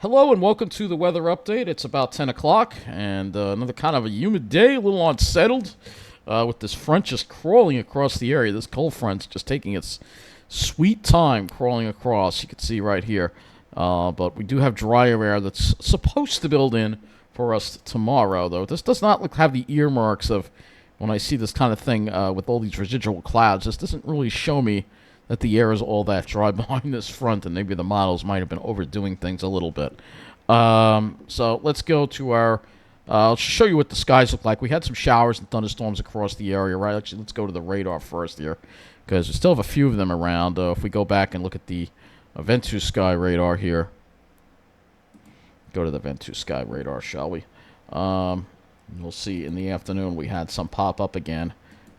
Hello and welcome to the weather update. It's about 10 o'clock and another kind of a humid day, a little unsettled with this front just crawling across the area. This cold front's just taking its sweet time crawling across. You can see right here. But we do have drier air that's supposed to build in for us tomorrow, though. This does not have the earmarks of when I see this kind of thing with all these residual clouds. This doesn't really show me that the air is all that dry behind this front, and maybe the models might have been overdoing things a little bit. So let's go to our... I'll show you what the skies look like. We had some showers and thunderstorms across the area, right? Actually, let's go to the radar first here, because we still have a few of them around. If we go back and look at the Ventus Sky radar here. Go to the Ventus Sky radar, shall we? We'll see in the afternoon we had some pop up again.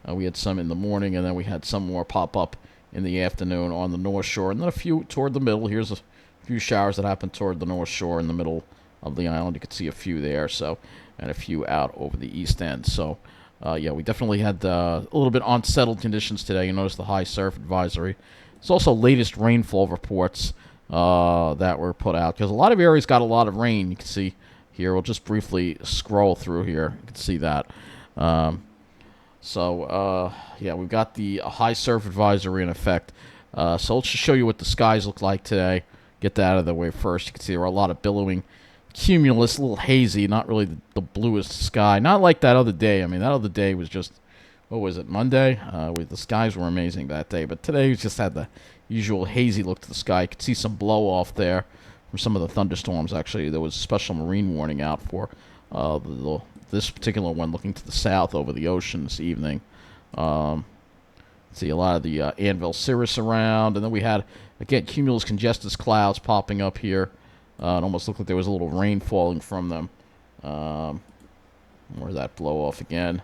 We had some in the morning, and then we had some more pop up in the afternoon on the North Shore, and then a few toward the middle. Here's a few showers that happened toward the North Shore in the middle of the island. You can see a few there, so, and a few out over the east end. So, yeah, we definitely had a little bit unsettled conditions today. You notice the high surf advisory. It's also latest rainfall reports that were put out, because a lot of areas got a lot of rain. You can see here. We'll just briefly scroll through here. You can see that. Yeah, we've got the high surf advisory in effect. So let's just show you what the skies look like today. Get that out of the way first. You can see there are a lot of billowing cumulus, a little hazy, not really the bluest sky. Not like that other day. I mean, that other day was just, what was it, Monday? The skies were amazing that day. But today we just had the usual hazy look to the sky. You can see some blow-off there from some of the thunderstorms, actually. There was a special marine warning out for this particular one looking to the south over the ocean this evening. See a lot of the Anvil cirrus around, and then we had, again, cumulus congestus clouds popping up here. It almost looked like there was a little rain falling from them. Where's that blow off again?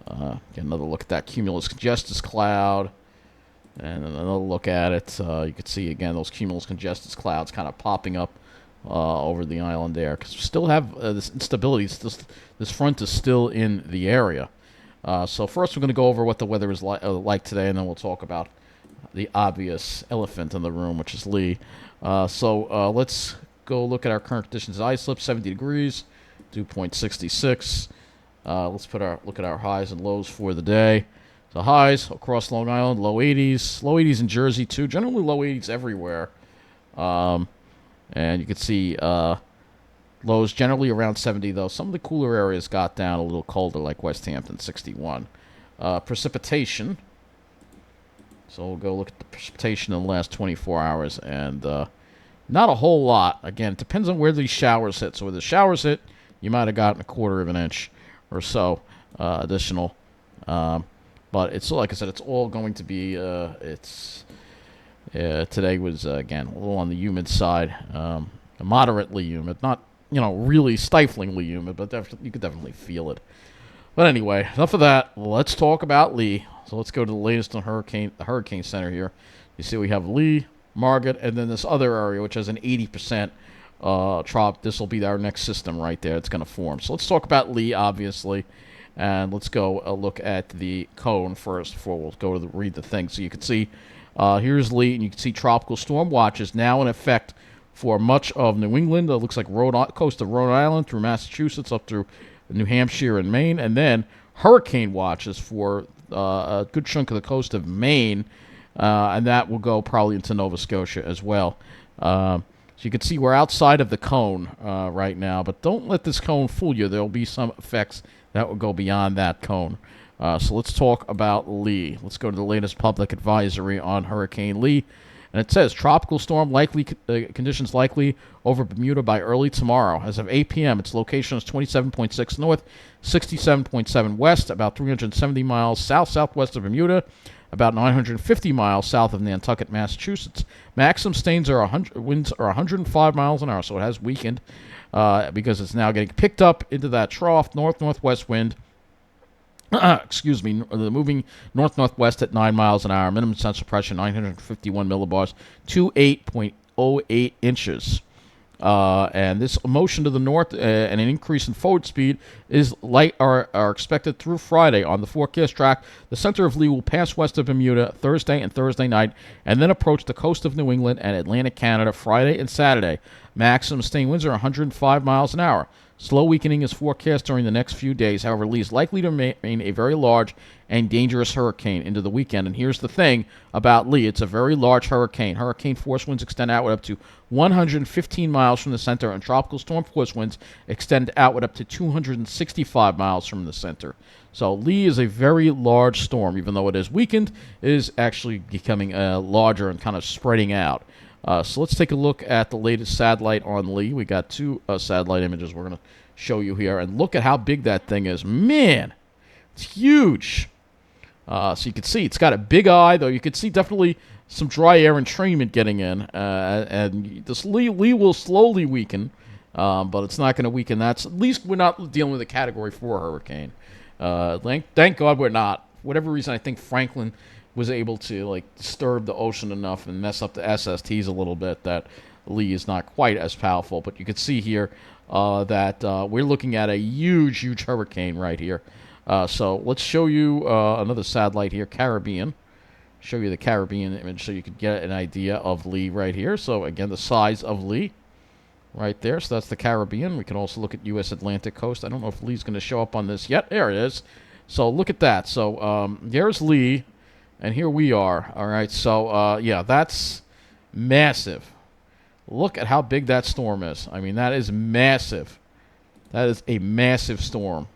Get another look at that cumulus congestus cloud, and another look at it. You can see, again, those cumulus congestus clouds kind of popping up over the island there, because we still have this instability. This front is still in the area. So first we're going to go over what the weather is like today, and then we'll talk about the obvious elephant in the room, which is Lee. Let's go look at our current conditions. Ice slip, 70 degrees, dew point 66. Let's look at our highs and lows for the day. So highs across Long Island, low 80s in Jersey too. Generally low 80s everywhere. And you can see lows generally around 70, though. Some of the cooler areas got down a little colder, like West Hampton, 61. Precipitation. So we'll go look at the precipitation in the last 24 hours, and not a whole lot. Again, it depends on where these showers hit. So where the showers hit, you might have gotten a quarter of an inch or so additional. But it's, like I said, it's all going to be, today was, again, a little on the humid side, moderately humid, not, really stiflingly humid, but you could definitely feel it. But anyway, enough of that. Let's talk about Lee. So let's go to the latest on the Hurricane Center here. You see we have Lee, Margaret, and then this other area, which has an 80% trop. This will be our next system right there. It's going to form. So let's talk about Lee, obviously. And let's go look at the cone first before we'll go to read the thing. So you can see here's Lee, and you can see tropical storm watch is now in effect for much of New England. It looks like coast of Rhode Island through Massachusetts up through New Hampshire and Maine. And then hurricane watches for a good chunk of the coast of Maine, and that will go probably into Nova Scotia as well. So you can see we're outside of the cone right now, but don't let this cone fool you. There will be some effects that will go beyond that cone. So let's talk about Lee. Let's go to the latest public advisory on Hurricane Lee. And it says, tropical storm conditions likely over Bermuda by early tomorrow. As of 8 p.m., its location is 27.6 north, 67.7 west, about 370 miles south-southwest of Bermuda, about 950 miles south of Nantucket, Massachusetts. Maximum winds are 105 miles an hour, so it has weakened because it's now getting picked up into that trough north-northwest wind. Moving north-northwest at 9 miles an hour. Minimum central pressure 951 millibars to 8.08 inches. And this motion to the north and an increase in forward speed is are expected through Friday. On the forecast track, the center of Lee will pass west of Bermuda Thursday and Thursday night, and then approach the coast of New England and Atlantic Canada Friday and Saturday. Maximum sustained winds are 105 miles an hour. Slow weakening is forecast during the next few days. However, Lee is likely to remain a very large and dangerous hurricane into the weekend. And here's the thing about Lee. It's a very large hurricane. Hurricane force winds extend outward up to 115 miles from the center, and tropical storm force winds extend outward up to 265 miles from the center. So Lee is a very large storm. Even though it is weakened, it is actually becoming larger and kind of spreading out. So let's take a look at the latest satellite on Lee. We got two satellite images we're going to show you here. And look at how big that thing is. Man, it's huge. So you can see it's got a big eye, though. You can see definitely some dry air entrainment getting in. And this Lee will slowly weaken, but it's not going to weaken. At least we're not dealing with a Category 4 hurricane. Thank God we're not. For whatever reason, I think Franklin was able to disturb the ocean enough and mess up the SSTs a little bit that Lee is not quite as powerful. But you can see here that we're looking at a huge hurricane right here. So let's show you another satellite here, Caribbean. Show you the Caribbean image so you can get an idea of Lee right here. So again, the size of Lee right there. So that's the Caribbean. We can also look at U.S. Atlantic coast. I don't know if Lee's going to show up on this yet. There it is. So look at that. So there's Lee. And here we are, all right? So, yeah, that's massive. Look at how big that storm is. I mean, that is massive. That is a massive storm.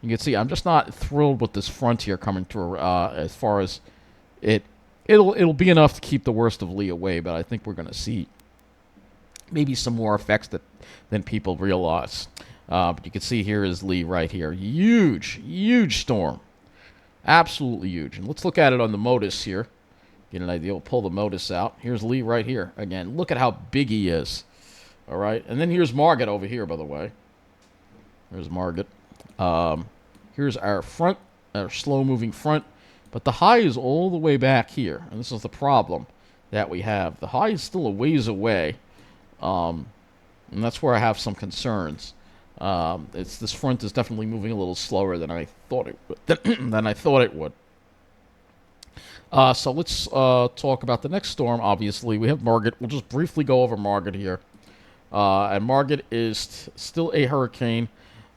You can see I'm just not thrilled with this front here coming through as far as it'll be enough to keep the worst of Lee away, but I think we're going to see maybe some more effects than people realize. But you can see here is Lee right here. Huge storm. Absolutely huge. And let's look at it on the MODIS here. Get an idea. We'll pull the MODIS out. Here's Lee right here. Again, look at how big he is. All right. And then here's Margaret over here, by the way. There's Margaret. Here's our front, our slow-moving front. But the high is all the way back here. And this is the problem that we have. The high is still a ways away. And that's where I have some concerns. This front is definitely moving a little slower than I thought it would. So let's talk about the next storm. Obviously, we have Margaret. We'll just briefly go over Margaret here. And Margaret is still a hurricane.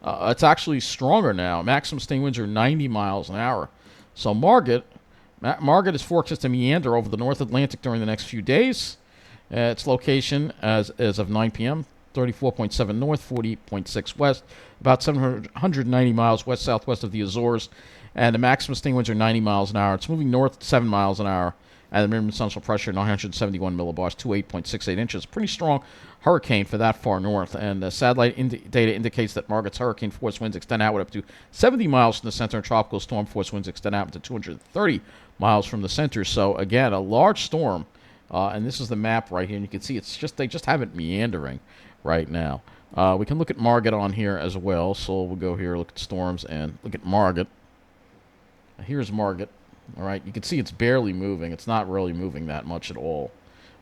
It's actually stronger now. Maximum sustained winds are 90 miles an hour. So Margaret is forecast to meander over the North Atlantic during the next few days. Its location as of 9 p.m. 34.7 north, 48.6 west, about 790 miles west-southwest of the Azores, and the maximum sustained winds are 90 miles an hour. It's moving north 7 miles an hour, and the minimum central pressure 971 millibars, 28.68 inches. Pretty strong hurricane for that far north, and the satellite data indicates that Margaret's hurricane force winds extend outward up to 70 miles from the center, and tropical storm force winds extend out to 230 miles from the center. So again, a large storm, and this is the map right here, and you can see they just have it meandering right now. We can look at Margaret on here as well. So we'll go here, look at storms, and look at Margaret. Here's Margaret. All right, you can see it's barely moving. It's not really moving that much at all.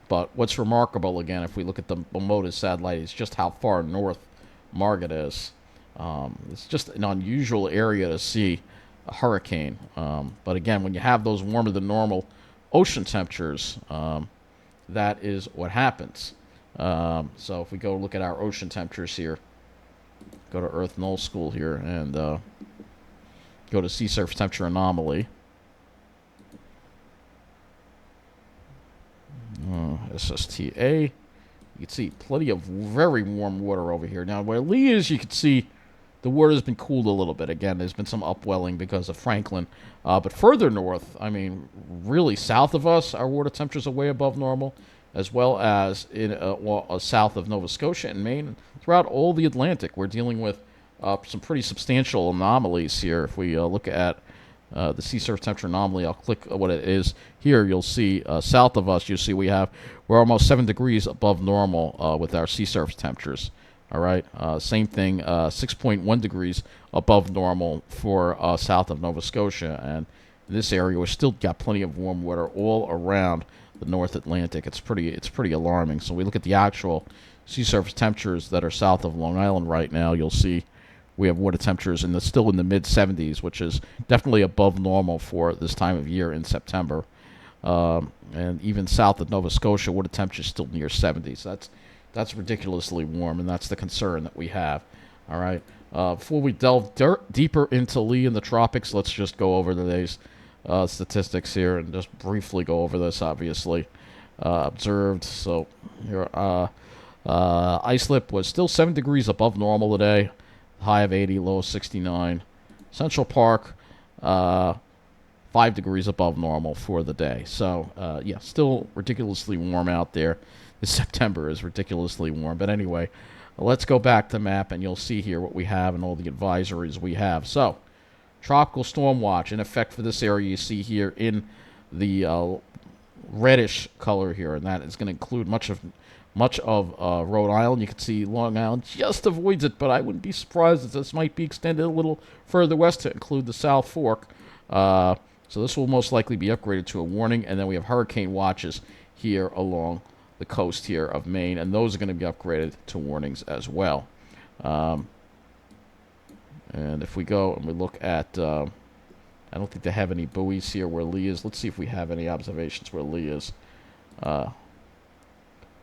But what's remarkable, again, if we look at the MODIS satellite, is just how far north Margaret is. It's just an unusual area to see a hurricane. But again, when you have those warmer than normal ocean temperatures, that is what happens. So if we go look at our ocean temperatures here, go to Earth Null School here, and go to sea surface temperature anomaly. SSTA. You can see plenty of very warm water over here. Now, where Lee is, you can see the water has been cooled a little bit. Again, there's been some upwelling because of Franklin. But further north, I mean, really south of us, our water temperatures are way above normal, as well as in south of Nova Scotia and Maine. Throughout all the Atlantic, we're dealing with some pretty substantial anomalies here. If we look at the sea surface temperature anomaly, I'll click what it is. Here you'll see south of us, we're almost 7 degrees above normal with our sea surface temperatures. All right, same thing, 6.1 degrees above normal for south of Nova Scotia. And in this area, we've still got plenty of warm water all around the North Atlantic. It's pretty alarming. So we look at the actual sea surface temperatures that are south of Long Island right now. You'll see we have water temperatures still in the mid 70s, which is definitely above normal for this time of year in September. And even south of Nova Scotia, water temperature is still near 70s. That's ridiculously warm, and that's the concern that we have. All right. Before we delve deeper into Lee and the tropics, let's just go over today's statistics here and just briefly go over this. Obviously, observed. So here, Islip was still 7 degrees above normal today, high of 80, low of 69. Central Park, 5 degrees above normal for the day. So, yeah, still ridiculously warm out there. This September is ridiculously warm. But anyway, let's go back to the map, and you'll see here what we have and all the advisories we have. So, tropical storm watch in effect for this area you see here in the reddish color here, and that is going to include much of Rhode Island. You can see Long Island just avoids it, but I wouldn't be surprised if this might be extended a little further west to include the South Fork. So this will most likely be upgraded to a warning, and then we have hurricane watches here along the coast here of Maine, and those are going to be upgraded to warnings as well. And if we go and we look at, I don't think they have any buoys here where Lee is. Let's see if we have any observations where Lee is.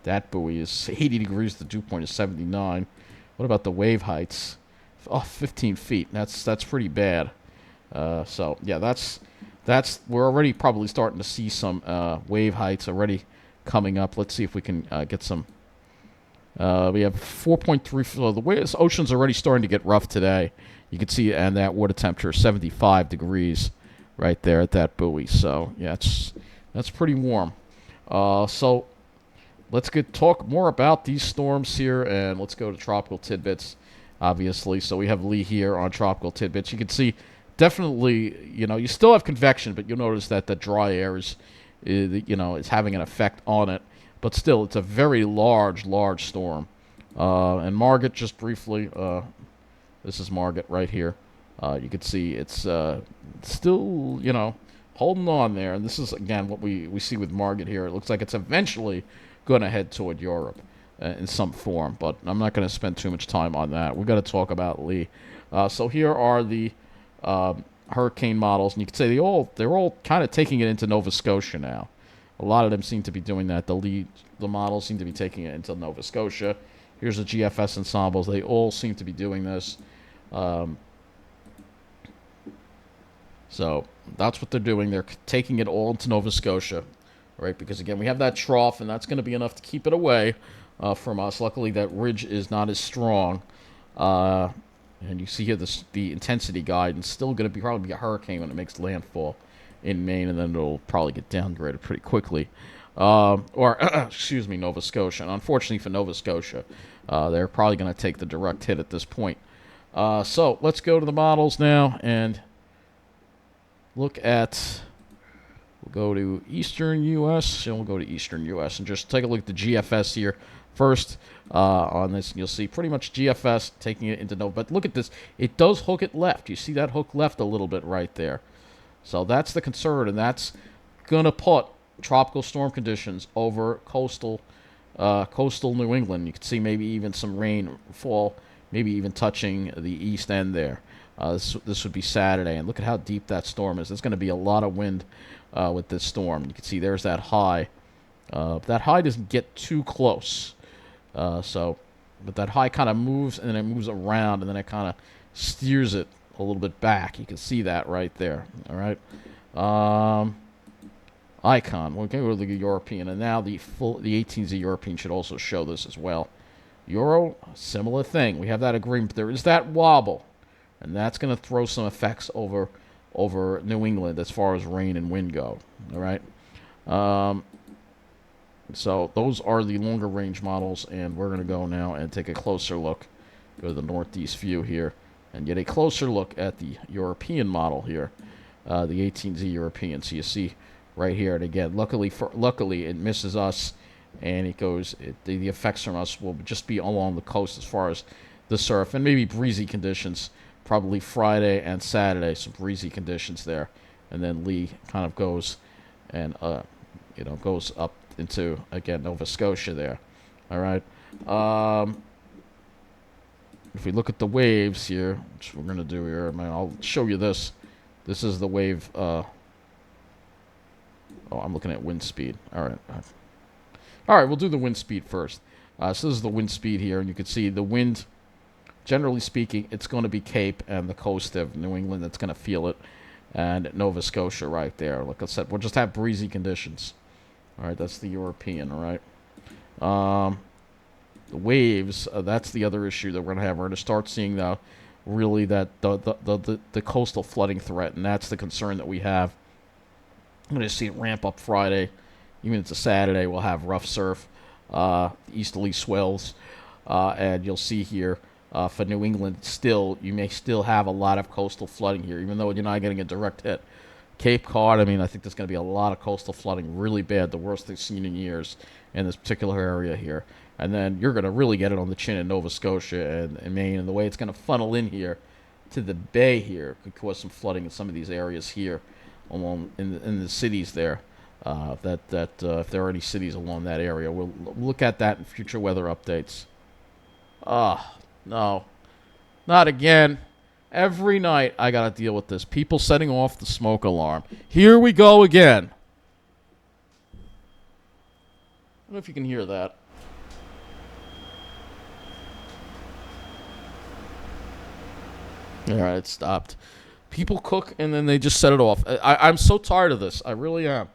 That buoy is 80 degrees. The dew point is 79. What about the wave heights? Oh, 15 feet. That's pretty bad. So yeah, we're already probably starting to see some wave heights already coming up. Let's see if we can get some. We have 4.3. So the ocean's already starting to get rough today. You can see, and that water temperature 75 degrees right there at that buoy. So yeah, that's pretty warm. So let's talk more about these storms here, and let's go to tropical tidbits, obviously. So we have Lee here on tropical tidbits. You can see definitely, you still have convection, but you'll notice that the dry air is having an effect on it. But still, it's a very large storm. And Margaret, just briefly, this is Margaret right here. You can see it's still, holding on there. And this is, again, what we see with Margaret here. It looks like it's eventually going to head toward Europe in some form, but I'm not going to spend too much time on that. We've got to talk about Lee. So here are the hurricane models, and you can say they're all kind of taking it into Nova Scotia now. A lot of them seem to be doing that. The models seem to be taking it into Nova Scotia. Here's the GFS ensembles. They all seem to be doing this. So that's what they're doing. They're taking it all into Nova Scotia. Right, because again, we have that trough, and that's going to be enough to keep it away from us. Luckily, that ridge is not as strong. And you see here the intensity guide, and still going to probably be a hurricane when it makes landfall in Maine, and then it'll probably get downgraded pretty quickly. Excuse me, Nova Scotia. And unfortunately for Nova Scotia, they're probably going to take the direct hit at this point. So let's go to the models now and look at. We'll go to Eastern U.S. and we'll go to Eastern U.S. and just take a look at the GFS here first on this. And you'll see pretty much GFS taking it into Nova. But look at this. It does hook it left. You see that hook left a little bit right there. So that's the concern, and that's going to put tropical storm conditions over coastal New England. You can see maybe even some rainfall, maybe even touching the east end there. This would be Saturday, and look at how deep that storm is. There's going to be a lot of wind with this storm. You can see there's that high. That high doesn't get too close. But that high kind of moves, and then it moves around, and then it kind of steers it a little bit back. You can see that right there. All right. Icon. We're going to go to the European, and now the 18Z European should also show this as well. Euro, similar thing. We have that agreement. There is that wobble, and that's going to throw some effects over New England as far as rain and wind go. All right. So those are the longer range models, and we're going to go now and take a closer look. Go to the northeast view here and get a closer look at the European model here, the 18Z European. So you see right here, and again, luckily it misses us, and it goes. The effects from us will just be along the coast as far as the surf and maybe breezy conditions. Probably Friday and Saturday, some breezy conditions there, and then Lee kind of goes and goes up into, again, Nova Scotia there. All right. Um, if we look at the waves here, which we're going to do here, man, I'll show you this. This is the wave. Oh, I'm looking at wind speed. All right. All right, we'll do the wind speed first. So this is the wind speed here, and you can see the wind, generally speaking, it's going to be Cape and the coast of New England that's going to feel it, and Nova Scotia right there. Like I said, we'll just have breezy conditions. All right, that's the European, all right? The waves, that's the other issue that we're going to have. We're going to start seeing, really that the coastal flooding threat, and that's the concern that we have. I'm going to see it ramp up Friday. Even if it's a Saturday, we'll have rough surf, easterly swells, and you'll see here for New England still, you may still have a lot of coastal flooding here, even though you're not getting a direct hit. Cape Cod, I mean, I think there's going to be a lot of coastal flooding, really bad, the worst they've seen in years in this particular area here. And then you're going to really get it on the chin in Nova Scotia and Maine, and the way it's going to funnel in here to the bay here could cause some flooding in some of these areas here along in the cities there. If there are any cities along that area, we'll look at that in future weather updates. No, not again. Every night I gotta deal with this. People setting off the smoke alarm. Here we go again. I don't know if you can hear that. All right, it stopped. People cook and then they just set it off. I'm so tired of this. I really am.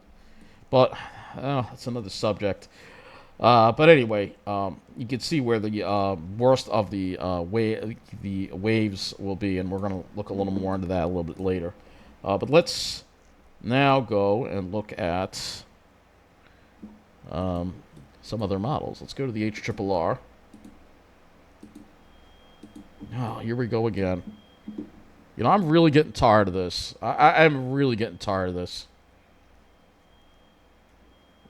But that's another subject. But anyway, you can see where the worst of the waves will be, and we're going to look a little more into that a little bit later. But let's now go and look at some other models. Let's go to the HRRR. Oh, here we go again. I'm really getting tired of this. I'm really getting tired of this.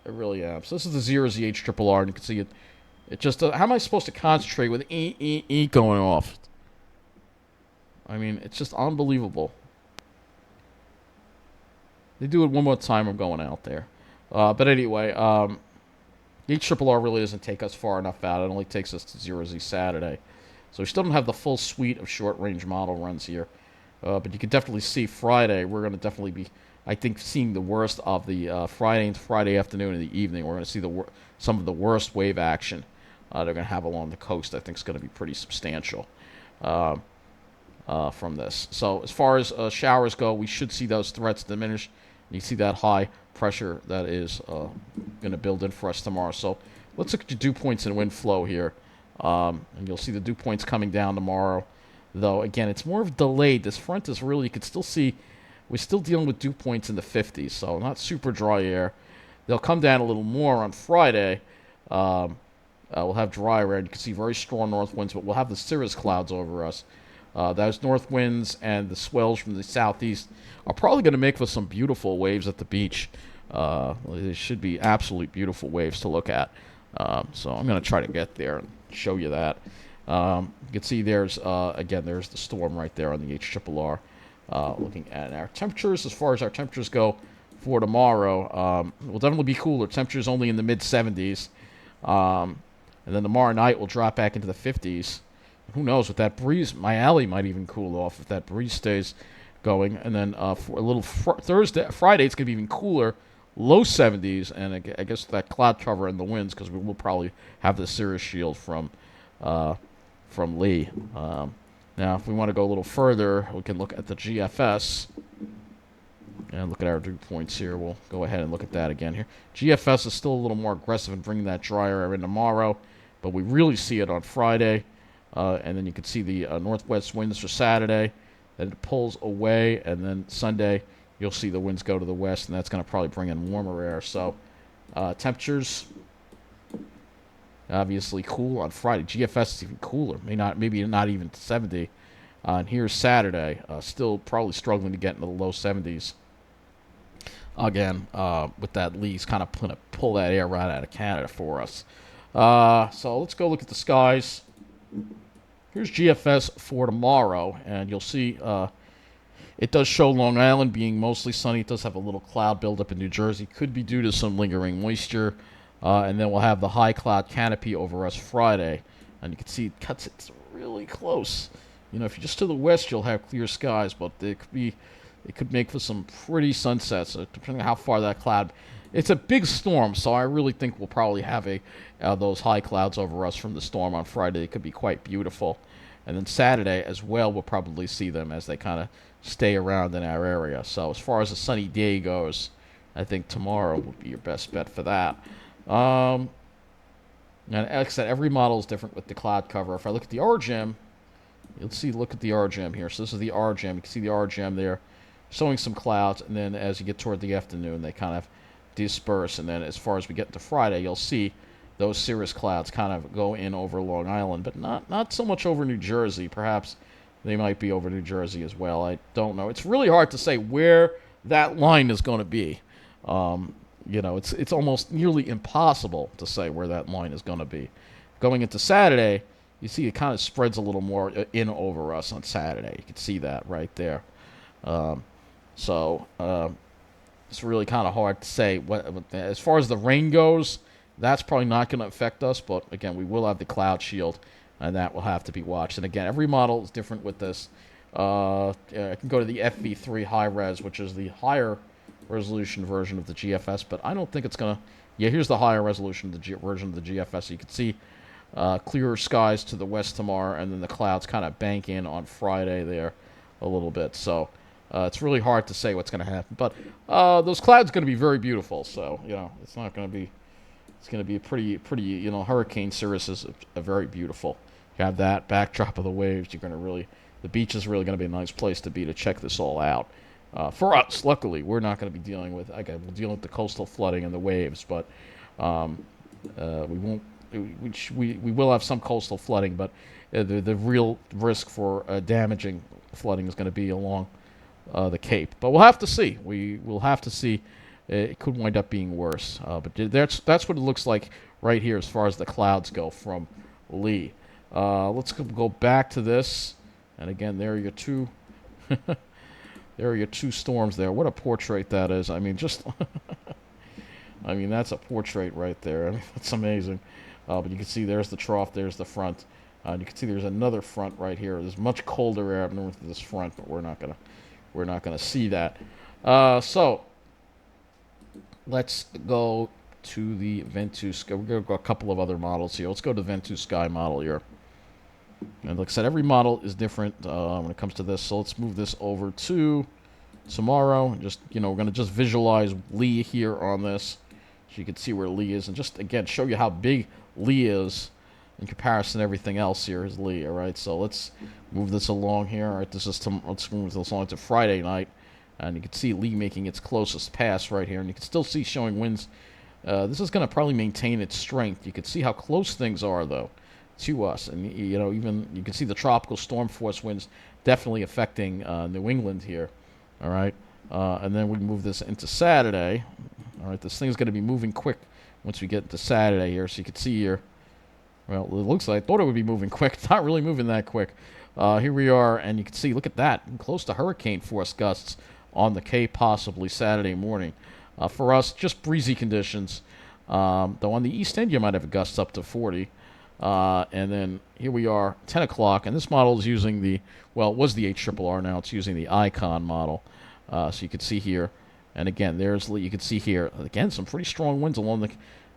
I really am. So this is the 0Z HRRR, and you can see it. It just, how am I supposed to concentrate with E going off? I mean, it's just unbelievable. They do it one more time, I'm going out there. But anyway, the HRRR really doesn't take us far enough out. It only takes us to 0Z Saturday. So we still don't have the full suite of short-range model runs here. But you can definitely see Friday, we're going to definitely be, I think, seeing the worst of the Friday afternoon and the evening. We're going to see some of the worst wave action they're going to have along the coast. I think is going to be pretty substantial from this. So as far as showers go, we should see those threats diminish. You see that high pressure that is going to build in for us tomorrow. So let's look at your dew points and wind flow here. And you'll see the dew points coming down tomorrow. Though, again, it's more of delayed. This front is really, you can still see, we're still dealing with dew points in the 50s, so not super dry air. They'll come down a little more on Friday. We'll have dry air, and you can see very strong north winds, but we'll have the cirrus clouds over us. Those north winds and the swells from the southeast are probably going to make for some beautiful waves at the beach. They should be absolutely beautiful waves to look at. So I'm going to try to get there and show you that. You can see there's, again, there's the storm right there on the HRRR. Looking at our temperatures, as far as our temperatures go for tomorrow, will definitely be cooler. Temperatures only in the mid-70s. And then tomorrow night we'll drop back into the 50s. Who knows, with that breeze, my alley might even cool off if that breeze stays going. And then for a little Friday, it's going to be even cooler. Low 70s, and I guess that cloud cover and the winds, because we will probably have the cirrus shield from Lee. Now, if we want to go a little further, we can look at the GFS and look at our dew points here. We'll go ahead and look at that again here. GFS is still a little more aggressive in bringing that drier air in tomorrow, but we really see it on Friday. And then you can see the northwest winds for Saturday. Then it pulls away, and then Sunday you'll see the winds go to the west, and that's going to probably bring in warmer air. So temperatures, obviously cool on Friday. GFS is even cooler, maybe not even 70. And here's Saturday, still probably struggling to get into the low 70s. Again, with that Lee's kind of going to pull that air right out of Canada for us. So let's go look at the skies. Here's GFS for tomorrow, and you'll see It does show Long Island being mostly sunny. It does have a little cloud buildup in New Jersey. Could be due to some lingering moisture. And then we'll have the high cloud canopy over us Friday. And you can see it cuts it really close. You know, if you're just to the west, you'll have clear skies, but it could make for some pretty sunsets, depending on how far that cloud. It's a big storm, so I really think we'll probably have those high clouds over us from the storm on Friday. It could be quite beautiful. And then Saturday as well, we'll probably see them as they kind of stay around in our area. So as far as a sunny day goes, I think tomorrow would be your best bet for that. And like I said, every model is different with the cloud cover. If I look at the RGM, look at the RGM here. So this is the RGM. You can see the RGM there showing some clouds, and then as you get toward the afternoon, they kind of disperse. And then as far as we get to Friday, you'll see those cirrus clouds kind of go in over Long Island, but not so much over New Jersey. Perhaps they might be over New Jersey as well. I don't know. It's really hard to say where that line is going to be. It's almost nearly impossible to say where that line is going to be. Going into Saturday, you see it kind of spreads a little more in over us on Saturday. You can see that right there. It's really kind of hard to say. As far as the rain goes, that's probably not going to affect us, but again, we will have the cloud shield, and that will have to be watched. And again, every model is different with this. I can go to the FV3 high res, which is the higher resolution version of the GFS, but I don't think it's going to. Yeah, here's the higher resolution version of the GFS. You can see clearer skies to the west tomorrow, and then the clouds kind of bank in on Friday there a little bit. So it's really hard to say what's going to happen. But those clouds are going to be very beautiful. So, it's not going to be. It's going to be a pretty, Hurricane Cirrus is a very beautiful. You have that backdrop of the waves. The beach is really going to be a nice place to check this all out. For us, luckily, we're not going to be dealing with. We'll deal with the coastal flooding and the waves, but we won't. We will have some coastal flooding, but the real risk for damaging flooding is going to be along the Cape. But we'll have to see. We will have to see. It could wind up being worse. But that's what it looks like right here as far as the clouds go from Lee. Let's go back to this. And again, there are your two. There are your two storms there. What a portrait that is. I mean, that's a portrait right there. I mean, that's amazing. But you can see there's the trough, there's the front. You can see there's another front right here. There's much colder air up north of this front, but we're not gonna see that. So let's go to the Ventus Sky. We're going to go a couple of other models here. Let's go to the Ventus Sky model here. And like I said, every model is different when it comes to this. So let's move this over to tomorrow. Just, we're going to just visualize Lee here on this. So you can see where Lee is. And just, again, show you how big Lee is in comparison to everything else here is Lee. All right, so let's move this along here. All right, let's move this along to Friday night. And you can see Lee making its closest pass right here. And you can still see showing winds. This is going to probably maintain its strength. You can see how close things are, though, to us. And, even you can see the tropical storm force winds definitely affecting New England here. All right. And then we move this into Saturday. All right. This thing's going to be moving quick once we get into Saturday here. So you can see here. Well, it looks like I thought it would be moving quick. It's not really moving that quick. Here we are. And you can see, look at that. Close to hurricane force gusts on the Cape possibly Saturday morning. For us, just breezy conditions. Though on the east end, you might have gusts up to 40. And then here we are, 10 o'clock. And this model is using it was the HRRR. Now it's using the Icon model. So you can see here. And again, you can see here, again, some pretty strong winds along the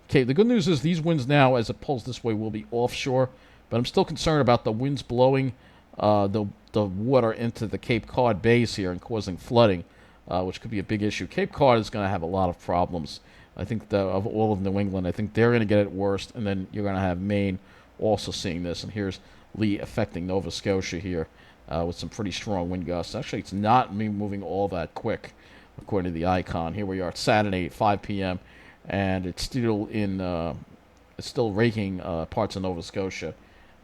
Cape. The good news is these winds now, as it pulls this way, will be offshore. But I'm still concerned about the winds blowing the water into the Cape Cod bays here and causing flooding, which could be a big issue. Cape Cod is going to have a lot of problems. I think of all of New England, I think they're going to get it worst. And then you're going to have Maine also seeing this. And here's Lee affecting Nova Scotia here with some pretty strong wind gusts. Actually, it's not moving all that quick, according to the Icon. Here we are at Saturday at 5 p.m. And it's still raking parts of Nova Scotia,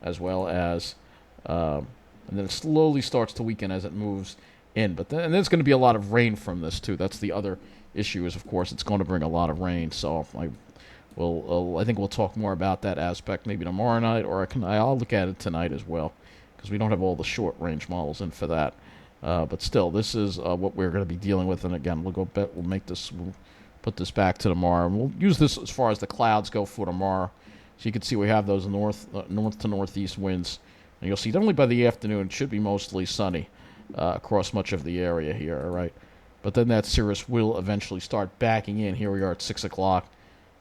as well as, and then it slowly starts to weaken as it moves in. But then, and there's going to be a lot of rain from this too. That's the other issue. Is of course it's going to bring a lot of rain. So I think we'll talk more about that aspect maybe tomorrow night, or I'll look at it tonight as well, because we don't have all the short range models in for that. But still, this is what we're going to be dealing with. And again, we'll put this back to tomorrow. And we'll use this as far as the clouds go for tomorrow. So you can see we have those north to northeast winds. And you'll see definitely by the afternoon it should be mostly sunny across much of the area here. All right. But then that cirrus will eventually start backing in. Here we are at 6 o'clock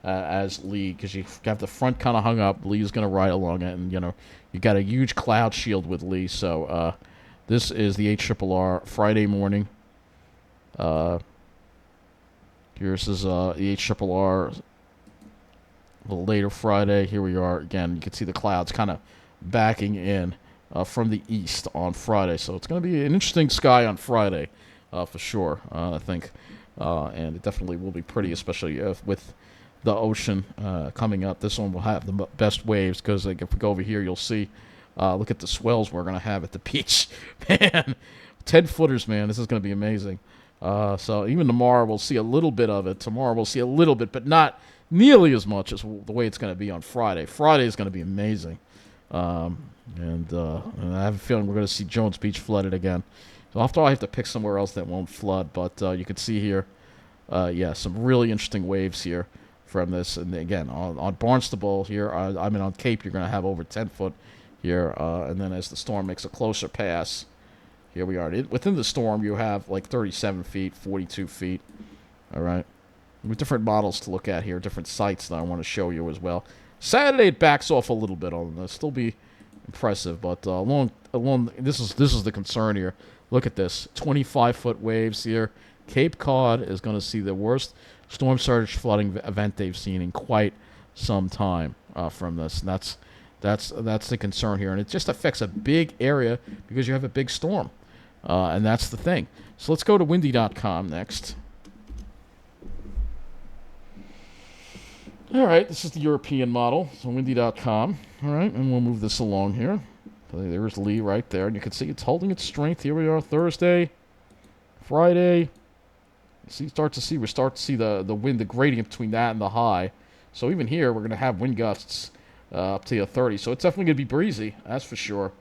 as Lee, because you have the front kind of hung up. Lee's going to ride along it, and, you got a huge cloud shield with Lee. So this is the HRRR Friday morning. Here's the HRRR a little later Friday. Here we are again. You can see the clouds kind of backing in from the east on Friday. So it's going to be an interesting sky on Friday. For sure, I think, and it definitely will be pretty, especially with the ocean coming up. This one will have the best waves because, if we go over here, you'll see. Look at the swells we're gonna have at the beach, man. 10-footers, man. This is gonna be amazing. So even tomorrow we'll see a little bit of it. Tomorrow we'll see a little bit, but not nearly as much as the way it's gonna be on Friday. Friday is gonna be amazing, and I have a feeling we're gonna see Jones Beach flooded again. So after all, I have to pick somewhere else that won't flood. But you can see here, some really interesting waves here from this. And again, on Barnstable here, on Cape, you're going to have over 10 foot here. And then as the storm makes a closer pass, here we are. Within the storm, you have like 37 feet, 42 feet. All right. With different models to look at here, different sites that I want to show you as well. Saturday, it backs off a little bit on this. Still be impressive, but along this is the concern here. Look at this, 25-foot waves here. Cape Cod is going to see the worst storm surge flooding event they've seen in quite some time from this. And that's the concern here, and it just affects a big area because you have a big storm, and that's the thing. So let's go to windy.com next. All right, this is the European model, so windy.com. All right, and we'll move this along here. There's Lee right there, and you can see it's holding its strength. Here we are, Thursday, Friday. We start to see the wind, the gradient between that and the high. So even here, we're going to have wind gusts up to 30. So it's definitely going to be breezy, that's for sure.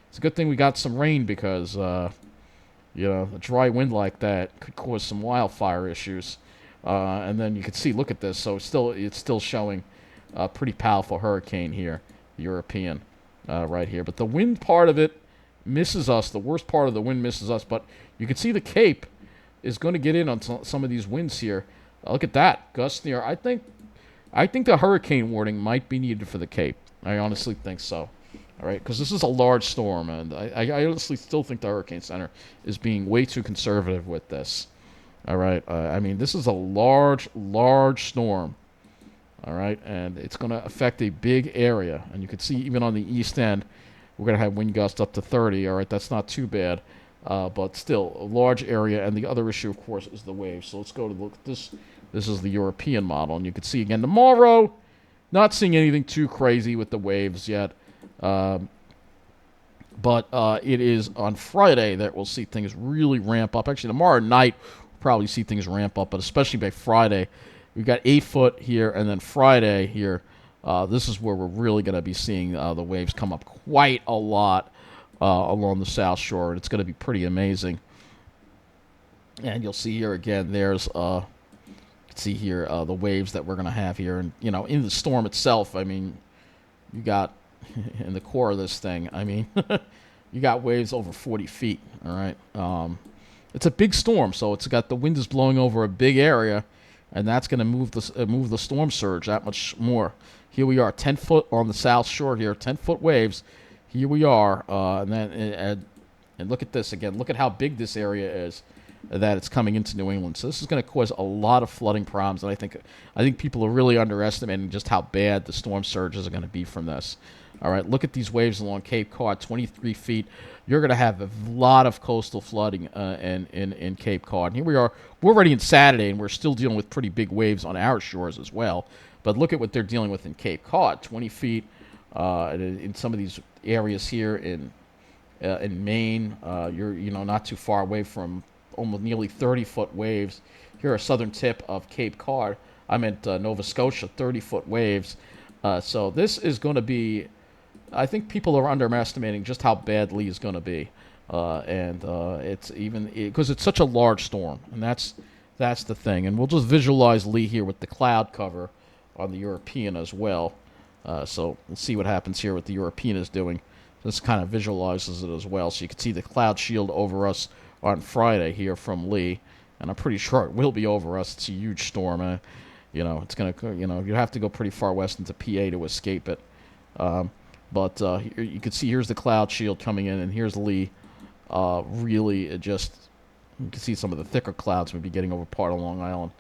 It's a good thing we got some rain because, a dry wind like that could cause some wildfire issues. And then you can see, look at this. So it's still showing a pretty powerful hurricane here, European. Right here, but the wind part of it misses us. The worst part of the wind misses us, but you can see the Cape is going to get in on some of these winds here. Look at that, gusts near. I think the hurricane warning might be needed for the Cape. I honestly think so. All right, because this is a large storm, and I honestly still think the Hurricane Center is being way too conservative with this. All right, I mean, this is a large storm. All right, and it's going to affect a big area. And you can see even on the east end, we're going to have wind gusts up to 30. All right, that's not too bad, but still a large area. And the other issue, of course, is the waves. So let's go to look at this. This is the European model. And you can see again tomorrow, not seeing anything too crazy with the waves yet. But it is on Friday that we'll see things really ramp up. Actually, tomorrow night, we'll probably see things ramp up, but especially by Friday. We've got 8 foot here, and then Friday here, this is where we're really going to be seeing the waves come up quite a lot along the South Shore, and it's going to be pretty amazing. And you'll see here again, there's, the waves that we're going to have here. And, in the storm itself, I mean, you got, in the core of this thing, I mean, you got waves over 40 feet, all right? It's a big storm, so it's got the wind is blowing over a big area, and that's going to move the storm surge that much more. Here we are, 10 foot on the South Shore here, 10-foot waves. Here we are, and look at this again. Look at how big this area is that it's coming into New England. So this is going to cause a lot of flooding problems, and I think people are really underestimating just how bad the storm surges are going to be from this. All right, look at these waves along Cape Cod, 23 feet. You're going to have a lot of coastal flooding in Cape Cod. And here we are. We're already in Saturday, and we're still dealing with pretty big waves on our shores as well. But look at what they're dealing with in Cape Cod, 20 feet in some of these areas here in Maine. You're not too far away from almost nearly 30-foot waves. Here, a southern tip of Cape Cod. I'm at Nova Scotia, 30-foot waves. So this is going to be, I think people are underestimating just how bad Lee is going to be. and it's even because it's such a large storm, and that's the thing. And we'll just visualize Lee here with the cloud cover on the European as well. So we'll see what happens here with the European is doing. This kind of visualizes it as well. So you can see the cloud shield over us on Friday here from Lee. And I'm pretty sure it will be over us. It's a huge storm. It's going to, you have to go pretty far west into PA to escape it. But here, you can see here's the cloud shield coming in, and here's Lee. Really, you can see some of the thicker clouds maybe getting over part of Long Island.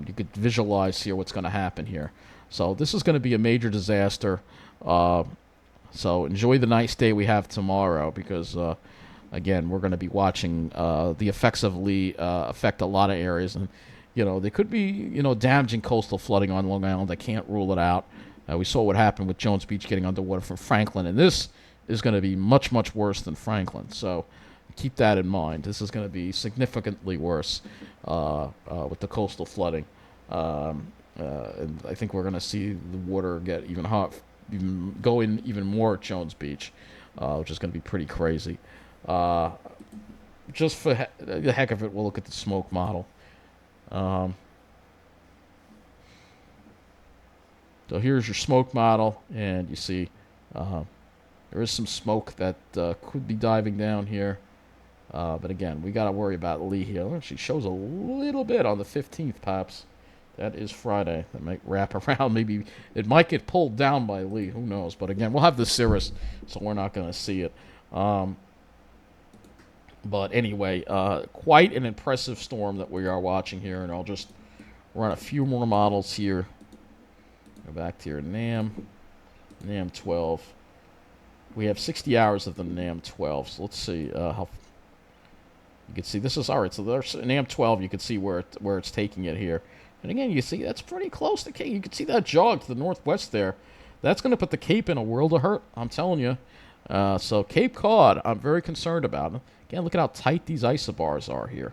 You could visualize here what's going to happen here. So this is going to be a major disaster. So enjoy the nice day we have tomorrow because, again, we're going to be watching the effects of Lee affect a lot of areas. And, they could be, damaging coastal flooding on Long Island. I can't rule it out. We saw what happened with Jones Beach getting underwater from Franklin. And this is going to be much, much worse than Franklin. So keep that in mind. This is going to be significantly worse with the coastal flooding. And I think we're going to see the water get even hot. Go in even more at Jones Beach, which is going to be pretty crazy. Just for the heck of it, we'll look at the smoke model. So here's your smoke model, and you see there is some smoke that could be diving down here. But again, we got to worry about Lee here. She shows a little bit on the 15th, Pops. That is Friday. That might wrap around. Maybe it might get pulled down by Lee. Who knows? But again, we'll have the cirrus, so we're not going to see it. But anyway, quite an impressive storm that we are watching here. And I'll just run a few more models here. Go back to your NAM 12. We have 60 hours of the NAM 12. So let's see how. You can see this is all right. So there's NAM 12. You can see where it's taking it here. And again, you see that's pretty close to Cape. You can see that jog to the northwest there. That's going to put the Cape in a world of hurt, I'm telling you. So Cape Cod, I'm very concerned about. Again, look at how tight these isobars are here,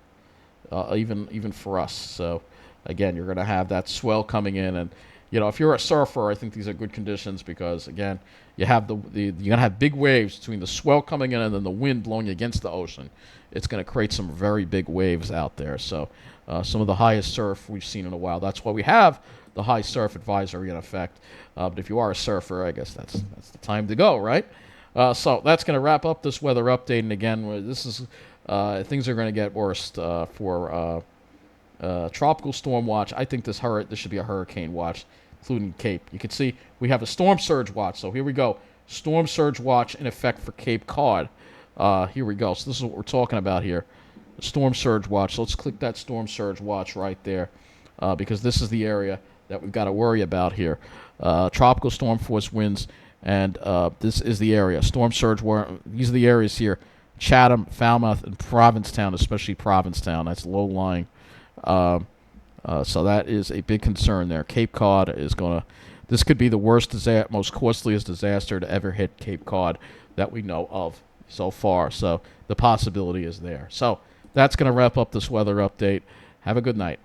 even for us. So again, you're going to have that swell coming in, and if you're a surfer, I think these are good conditions because again, you have you're going to have big waves between the swell coming in and then the wind blowing against the ocean. It's going to create some very big waves out there. So some of the highest surf we've seen in a while. That's why we have the high surf advisory in effect. But if you are a surfer, I guess that's the time to go, right? So that's going to wrap up this weather update. And again, this is things are going to get worse for tropical storm watch. I think this should be a hurricane watch, including Cape. You can see we have a storm surge watch. So here we go. Storm surge watch in effect for Cape Cod. Here we go. So this is what we're talking about here. Storm surge watch. So let's click that storm surge watch right there because this is the area that we've got to worry about here. Tropical storm force winds, and this is the area. Storm surge. These are the areas here. Chatham, Falmouth, and Provincetown, especially Provincetown. That's low-lying. So that is a big concern there. Cape Cod is going to... This could be the worst, most costliest disaster to ever hit Cape Cod that we know of so far. So the possibility is there. So that's going to wrap up this weather update. Have a good night.